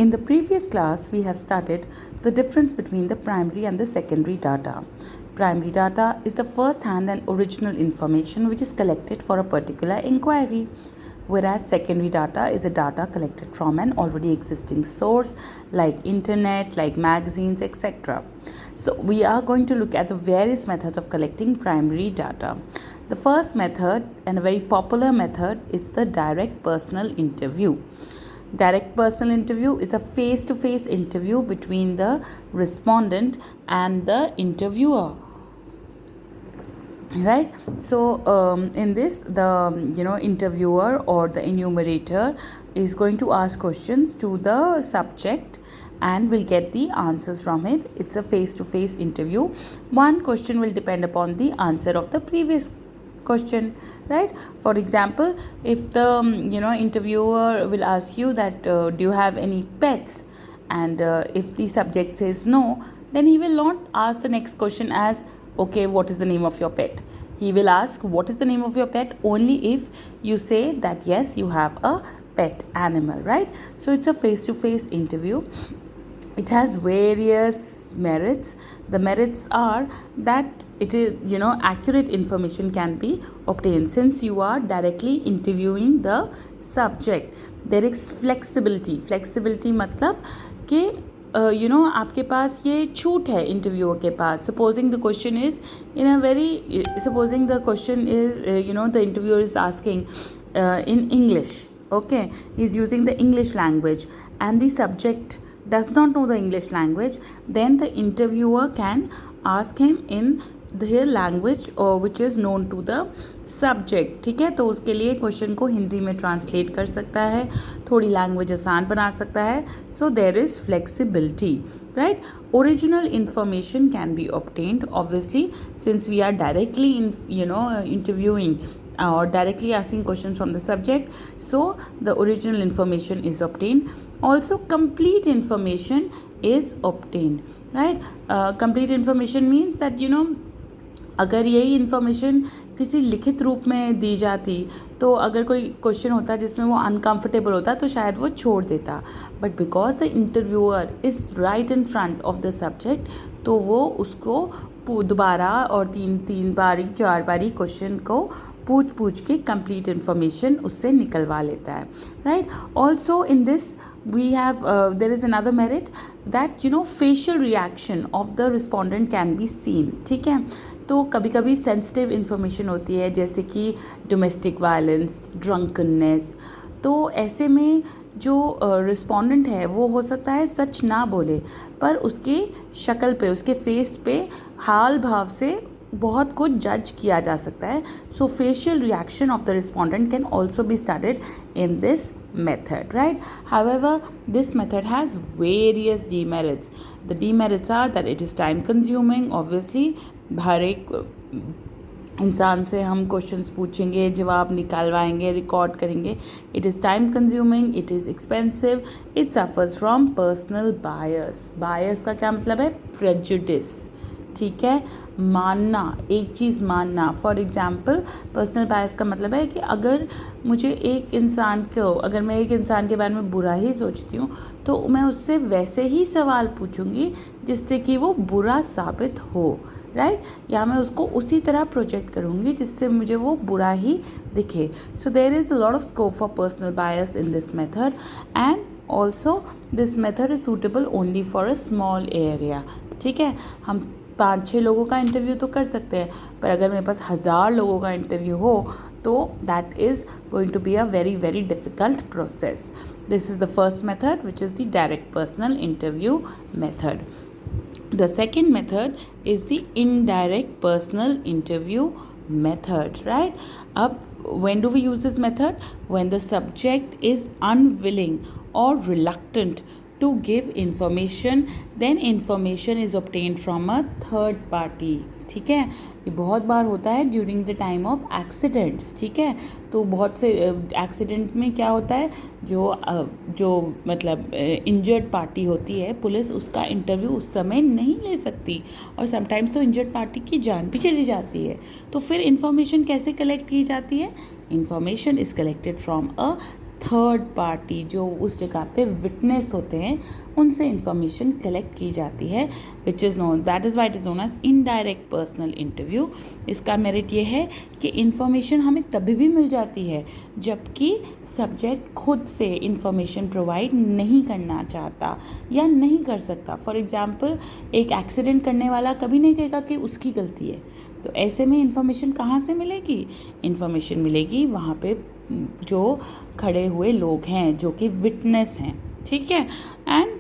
In the previous class, we have studied the difference between the primary and the secondary data. Primary data is the first-hand and original information which is collected for a particular inquiry, whereas secondary data is a data collected from an already existing source like internet, like magazines, etc. So we are going to look at the various methods of collecting primary data. The first method, and a very popular method, is the direct personal interview. Direct personal interview is a face-to-face interview between the respondent and the interviewer. Right? So in this, the interviewer or the enumerator is going to ask questions to the subject and will get the answers from it. It's a face-to-face interview. One question will depend upon the answer of the previous question, right? For example, if the interviewer will ask you that do you have any pets, and if the subject says no, then he will not ask the next question as okay, what is the name of your pet. He will ask what is the name of your pet only if you say that yes, you have a pet animal, right? So it's a face-to-face interview. It has various merits. The merits are that it is, accurate information can be obtained since you are directly interviewing the subject. There is flexibility. Flexibility मतलब कि आपके पास ये छूट है interviewer के पास. Supposing the question is supposing the question is the interviewer is asking in English. Okay, he's using the English language and the subject does not know the English language, then the interviewer can ask him in the language which is known to the subject. ठीक है, तो उसके लिए question को हिंदी में translate कर सकता है, थोड़ी लैंग्वेज आसान बना सकता है. So there is flexibility, right? Original information can be obtained, obviously, since we are directly interviewing or directly asking questions from the subject, so the original information is obtained. Also, complete information is obtained, right? Complete information means that अगर यही information किसी लिखित रूप में दी जाती तो अगर कोई क्वेश्चन होता जिसमें वो अनकम्फर्टेबल होता तो शायद वो छोड़ देता. But because the interviewer is right in front of the subject, तो वो उसको दोबारा और तीन बारी 4 बारी क्वेश्चन को पूछ के कंप्लीट इन्फॉर्मेशन उससे निकलवा लेता है, right? Also in this we have there is another merit that facial reaction of the respondent can be seen. ठीक है, तो कभी कभी सेंसिटिव इन्फॉर्मेशन होती है जैसे कि डोमेस्टिक वायलेंस, ड्रंकननेस. तो ऐसे में जो रिस्पोंडेंट है वो हो सकता है सच ना बोले, पर उसके शक्ल पे, उसके फेस पे, हाल भाव से बहुत कुछ जज किया जा सकता है. So facial reaction of the respondent can also be studied in this method, right? However, this method has various demerits. The demerits are that it is time consuming. Obviously, हर एक इंसान से हम क्वेश्चंस पूछेंगे, जवाब निकालवाएंगे, रिकॉर्ड करेंगे. It is time consuming, it is expensive, it suffers from personal bias. Bias का क्या मतलब है? प्रेजुडिस. ठीक है, मानना, एक चीज़ मानना. फॉर एग्ज़ाम्पल, पर्सनल बायस का मतलब है कि अगर मैं एक इंसान के बारे में बुरा ही सोचती हूँ तो मैं उससे वैसे ही सवाल पूछूंगी जिससे कि वो बुरा साबित हो, राइट? या मैं उसको उसी तरह प्रोजेक्ट करूँगी जिससे मुझे वो बुरा ही दिखे. So there is a lot of scope for personal bias in this method, and also this method is suitable only for a small area. ठीक है, हम 5-6 लोगों का इंटरव्यू तो कर सकते हैं, पर अगर मेरे पास 1000 लोगों का इंटरव्यू हो तो that is going to be a very very difficult process. This is the first method which is the direct personal interview method. The second method is the indirect personal interview method, right? When do we use this method? When the subject is unwilling or reluctant to give information, then information is obtained from a third party. ठीक है, ये बहुत बार होता है during the time of accidents. ठीक है, तो बहुत से एक्सीडेंट में क्या होता है, जो मतलब इंजर्ड पार्टी होती है, पुलिस उसका इंटरव्यू उस समय नहीं ले सकती, और समटाइम्स तो इंजर्ड पार्टी की जान भी चली जाती है. तो फिर इंफॉर्मेशन कैसे कलेक्ट की जाती है? Information is collected from a third party जो उस जगह पे विटनेस होते हैं उनसे इंफॉर्मेशन कलेक्ट की जाती है, which is known, that is why it is known as indirect personal interview. इसका मेरिट ये है कि इंफॉर्मेशन हमें तभी भी मिल जाती है जबकि सब्जेक्ट खुद से इंफॉर्मेशन प्रोवाइड नहीं करना चाहता या नहीं कर सकता। फॉर एग्ज़ाम्पल, एक एक्सीडेंट करने वाला कभी नहीं कहेगा कि उसकी गलती है, तो ऐसे में इंफॉर्मेशन कहाँ से मिलेगी? इंफॉर्मेशन मिलेगी वहाँ पे जो खड़े हुए लोग हैं जो कि विटनेस हैं, ठीक है। And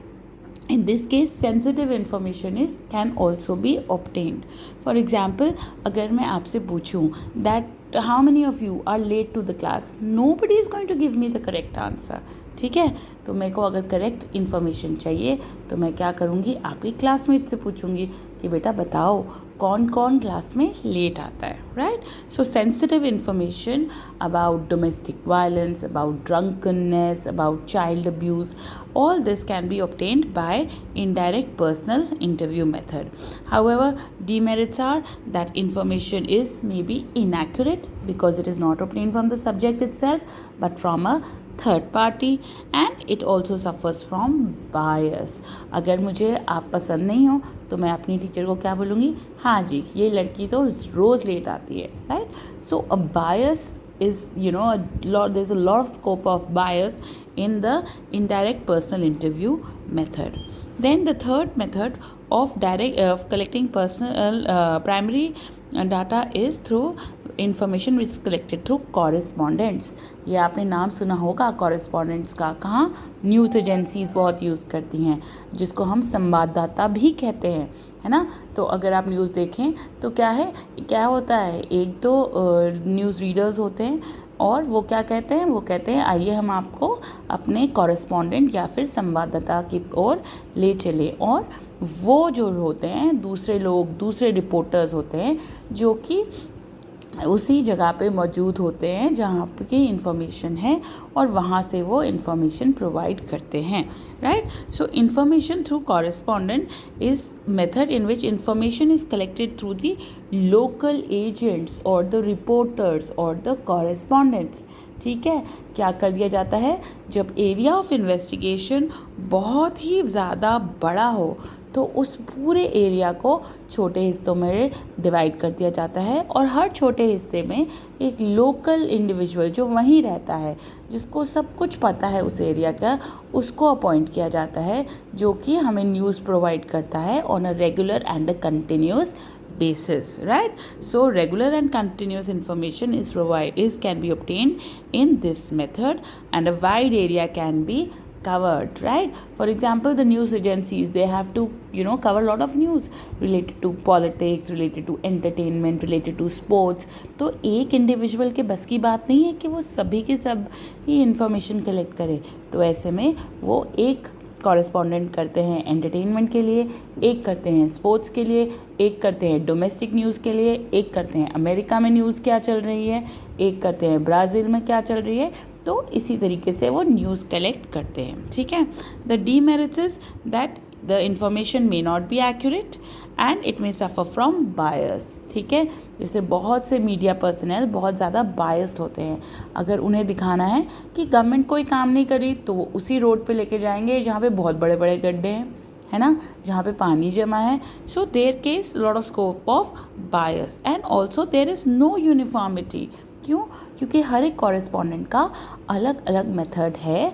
in this case sensitive information is can also be obtained. For example, अगर मैं आपसे पूछूं that how many of you are late to the class, nobody is going to give me the correct answer, ठीक है। तो मेरे को अगर करेक्ट इन्फॉर्मेशन चाहिए तो मैं क्या करूँगी, आपकी क्लासमेट से पूछूंगी कि बेटा बताओ कौन कौन क्लास में लेट आता है, right. So sensitive information about domestic violence, about drunkenness, about child abuse, all this can be obtained by indirect personal interview method. However, demerits are that information is maybe inaccurate because it is not obtained from the subject itself but from a third party, and it also suffers from bias. अगर मुझे आप पसंद नहीं हो तो मैं अपनी teacher को क्या बोलूँगी, हाँ जी ये लड़की तो रोज़ लेट आती है, right. So a bias is, you know, there's a lot of scope of bias in the indirect personal interview method. Then the third method of collecting personal primary data is through information which is collected through correspondence. ये आपने नाम सुना होगा correspondence का, कहाँ news agencies बहुत use करती हैं जिसको हम संवाददाता भी कहते हैं, है ना। तो अगर आप न्यूज़ देखें तो क्या होता है, एक दो न्यूज़ रीडर्स होते हैं और वो क्या कहते हैं, वो कहते हैं आइए हम आपको अपने कॉरेस्पॉन्डेंट या फिर संवाददाता की ओर ले चले, और वो जो होते हैं दूसरे लोग, दूसरे रिपोर्टर्स होते हैं जो कि उसी जगह पे मौजूद होते हैं जहाँ की इन्फॉर्मेशन है और वहाँ से वो इन्फॉर्मेशन प्रोवाइड करते हैं, right. So information through correspondent is method in which information is collected through the local agents और द रिपोर्टर्स और द कॉरेस्पॉन्डेंट्स, ठीक है। क्या कर दिया जाता है, जब एरिया ऑफ इन्वेस्टिगेशन बहुत ही ज़्यादा बड़ा हो तो उस पूरे एरिया को छोटे हिस्सों में डिवाइड कर दिया जाता है और हर छोटे हिस्से में एक लोकल इंडिविजुअल जो वहीं रहता है, जिसको सब कुछ पता है उस एरिया का, उसको अपॉइंट किया जाता है जो कि हमें न्यूज़ प्रोवाइड करता है on a regular and a continuous basis, right? So regular and continuous information can be obtained in this method and a wide area can be covered, right? For example, the news agencies, they have to cover a lot of news related to politics, related to entertainment, related to sports. तो एक individual के बस की बात नहीं है कि वो सभी के सब ही इंफॉर्मेशन कलेक्ट करे, तो ऐसे में वो एक कॉरेस्पॉन्डेंट करते हैं एंटरटेनमेंट के लिए, एक करते हैं स्पोर्ट्स के लिए, एक करते हैं डोमेस्टिक न्यूज़ के लिए, एक करते हैं अमेरिका में न्यूज़ क्या चल रही है, एक करते हैं ब्राज़ील में क्या चल रही है, तो इसी तरीके से वो न्यूज़ कलेक्ट करते हैं, ठीक है। The demerits is that the information may not be accurate and it may suffer from bias, ठीक है। जैसे बहुत से मीडिया पर्सनल बहुत ज़्यादा बायस्ड होते हैं, अगर उन्हें दिखाना है कि गवर्नमेंट कोई काम नहीं करी तो वो उसी रोड पे लेके जाएंगे जहाँ पे बहुत बड़े बड़े गड्ढे हैं, है ना, जहाँ पे पानी जमा है। So there case lot of scope of bias and also there is no uniformity. क्यों? क्योंकि हर एक कॉरेस्पॉन्डेंट का अलग अलग मेथड है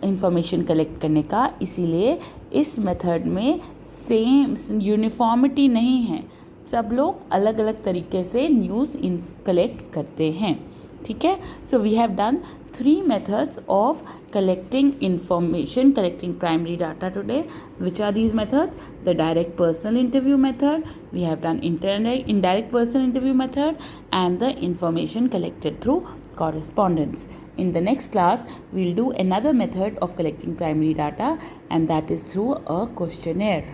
इंफॉर्मेशन कलेक्ट करने का, इसीलिए इस मेथड में सेम यूनिफॉर्मिटी नहीं है, सब लोग अलग अलग तरीके से न्यूज़ कलेक्ट करते हैं, ठीक है। So we have done 3 methods of collecting information, collecting primary data today. Which are these methods? The direct personal interview method, we have done indirect personal interview method, and the information collected through correspondence. In the next class, we'll do another method of collecting primary data, and that is through a questionnaire.